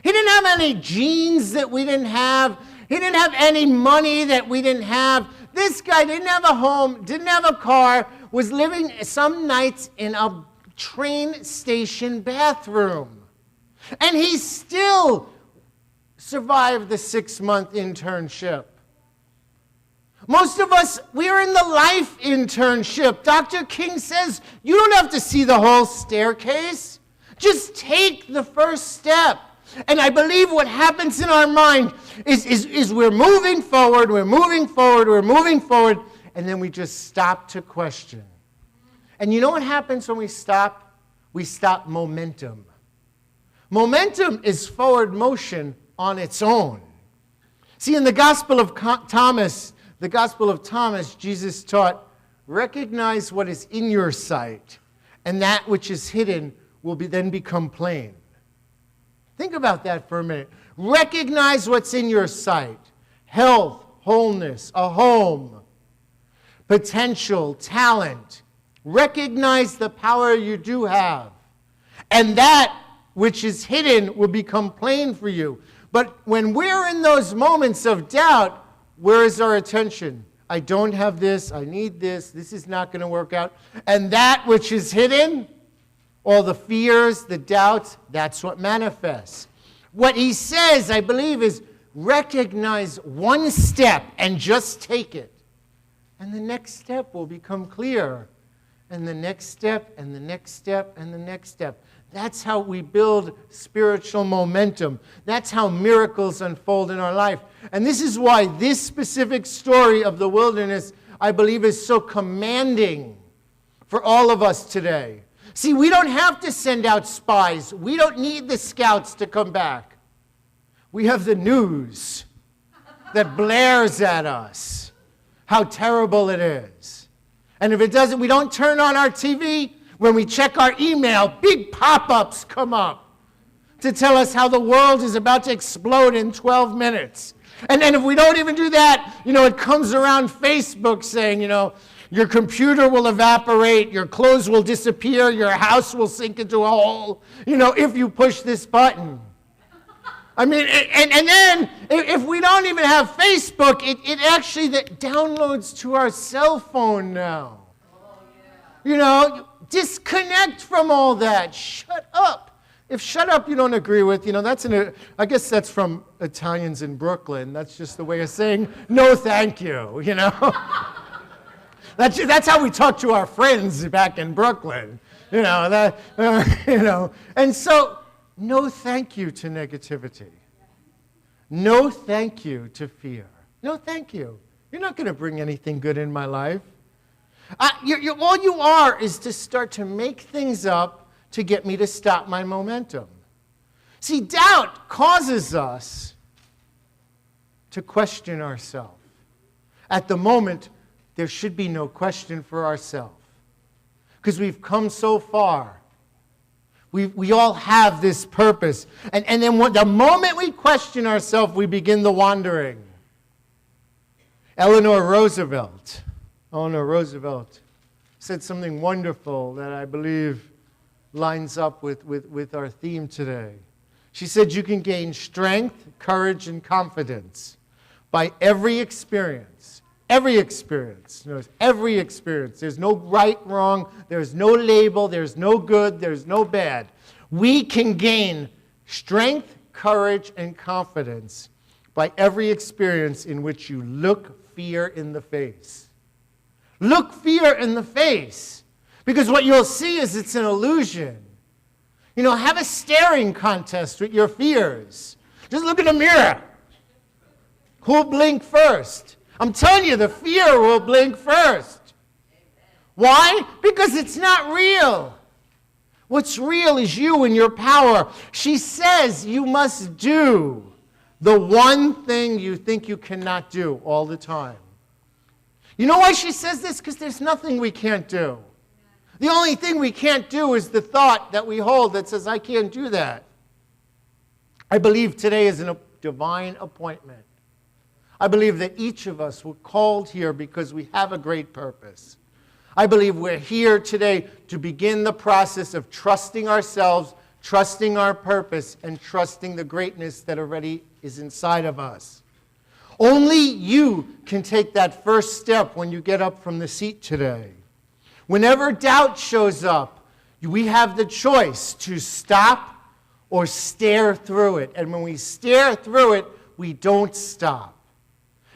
He didn't have any genes that we didn't have. He didn't have any money that we didn't have. This guy didn't have a home, didn't have a car, was living some nights in a train station bathroom. And he still survived the 6-month internship. Most of us, we are in the life internship. Dr. King says, you don't have to see the whole staircase. Just take the first step. And I believe what happens in our mind is we're moving forward, and then we just stop to question. And you know what happens when we stop? We stop momentum. Momentum is forward motion on its own. See, in the Gospel of Thomas, Jesus taught, recognize what is in your sight, and that which is hidden will then become plain. Think about that for a minute. Recognize what's in your sight. Health, wholeness, a home, potential, talent. Recognize the power you do have. And that which is hidden will become plain for you. But when we're in those moments of doubt, where is our attention? I don't have this, I need this is not going to work out. And that which is hidden, all the fears, the doubts, that's what manifests. What he says, I believe, is recognize one step and just take it. And the next step will become clear. And the next step, and the next step, and the next step. That's how we build spiritual momentum. That's how miracles unfold in our life. And this is why this specific story of the wilderness, I believe, is so commanding for all of us today. See, we don't have to send out spies. We don't need the scouts to come back. We have the news that blares at us how terrible it is. And if it doesn't, we don't turn on our TV. When we check our email, big pop-ups come up to tell us how the world is about to explode in 12 minutes. And then if we don't even do that, it comes around Facebook saying, your computer will evaporate, your clothes will disappear, your house will sink into a hole, if you push this button. I mean, and then if we don't even have Facebook, it actually downloads to our cell phone now. Disconnect from all that. Shut up. If shut up you don't agree with, I guess that's from Italians in Brooklyn. That's just the way of saying no thank you, That's how we talk to our friends back in Brooklyn, And so, no thank you to negativity. No thank you to fear. No thank you. You're not going to bring anything good in my life. All you are is to start to make things up to get me to stop my momentum. See, doubt causes us to question ourselves. At the moment, there should be no question for ourselves. Because we've come so far. We all have this purpose. And then the moment we question ourselves, we begin the wandering. Eleanor Roosevelt said something wonderful that I believe lines up with our theme today. She said you can gain strength, courage, and confidence by every experience. Every experience. Every experience. There's no right, wrong. There's no label. There's no good. There's no bad. We can gain strength, courage, and confidence by every experience in which you look fear in the face. Look fear in the face. Because what you'll see is it's an illusion. Have a staring contest with your fears. Just look in the mirror. Who'll blink first? I'm telling you, the fear will blink first. Why? Because it's not real. What's real is you and your power. She says you must do the one thing you think you cannot do all the time. You know why she says this? Because there's nothing we can't do. The only thing we can't do is the thought that we hold that says, I can't do that. I believe today is a divine appointment. I believe that each of us were called here because we have a great purpose. I believe we're here today to begin the process of trusting ourselves, trusting our purpose, and trusting the greatness that already is inside of us. Only you can take that first step when you get up from the seat today. Whenever doubt shows up, we have the choice to stop or stare through it. And when we stare through it, we don't stop.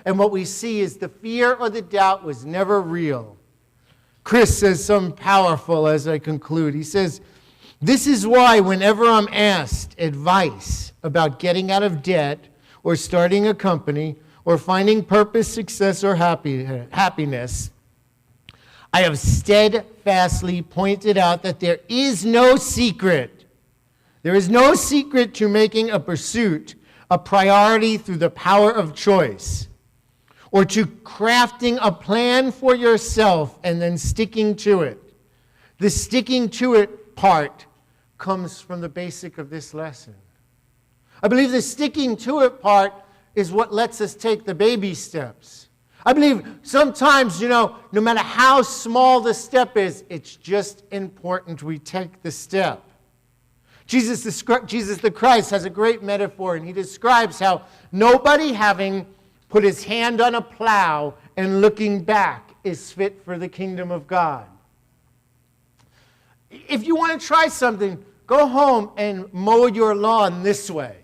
And what we see is the fear or the doubt was never real. Chris says something powerful as I conclude. He says, "This is why whenever I'm asked advice about getting out of debt or starting a company or finding purpose, success, or happiness, I have steadfastly pointed out that there is no secret. There is no secret to making a pursuit a priority through the power of choice, or to crafting a plan for yourself and then sticking to it. The sticking to it part comes from the basic of this lesson. I believe the sticking to it part is what lets us take the baby steps. I believe sometimes, no matter how small the step is, it's just important we take the step. Jesus the Christ has a great metaphor, and he describes how nobody having put his hand on a plow and looking back is fit for the kingdom of God. If you want to try something, go home and mow your lawn this way.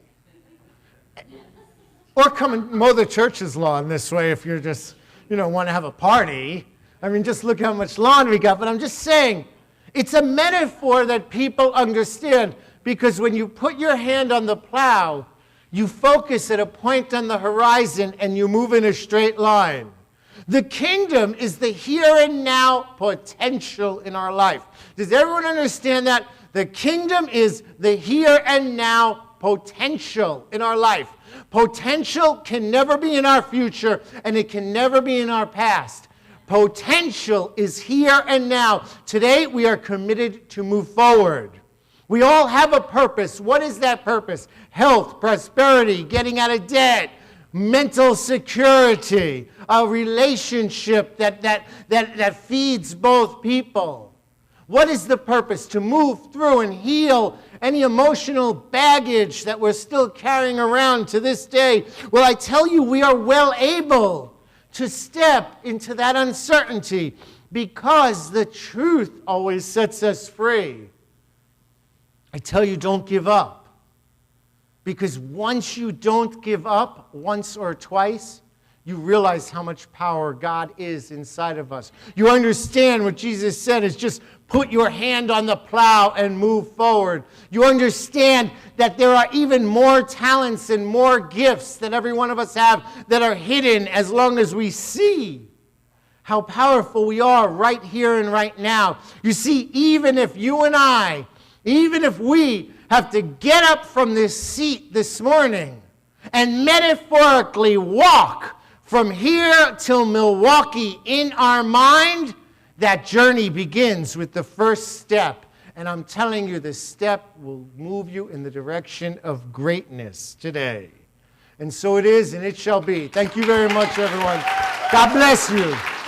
Or come and mow the church's lawn this way if you're just, want to have a party. I mean, just look how much lawn we got. But I'm just saying, it's a metaphor that people understand, because when you put your hand on the plow, you focus at a point on the horizon and you move in a straight line. The kingdom is the here and now potential in our life. Does everyone understand that? The kingdom is the here and now potential in our life. Potential can never be in our future, and it can never be in our past. Potential is here and now. Today, we are committed to move forward. We all have a purpose. What is that purpose? Health, prosperity, getting out of debt, mental security, a relationship that feeds both people. What is the purpose? To move through and heal any emotional baggage that we're still carrying around to this day. Well, I tell you, we are well able to step into that uncertainty, because the truth always sets us free. I tell you, don't give up. Because once you don't give up, once or twice, you realize how much power God is inside of us. You understand what Jesus said is just put your hand on the plow and move forward. You understand that there are even more talents and more gifts that every one of us have that are hidden, as long as we see how powerful we are right here and right now. You see, even if you and I, even if we have to get up from this seat this morning and metaphorically walk from here till Milwaukee in our mind, that journey begins with the first step. And I'm telling you, this step will move you in the direction of greatness today. And so it is, and it shall be. Thank you very much, everyone. God bless you.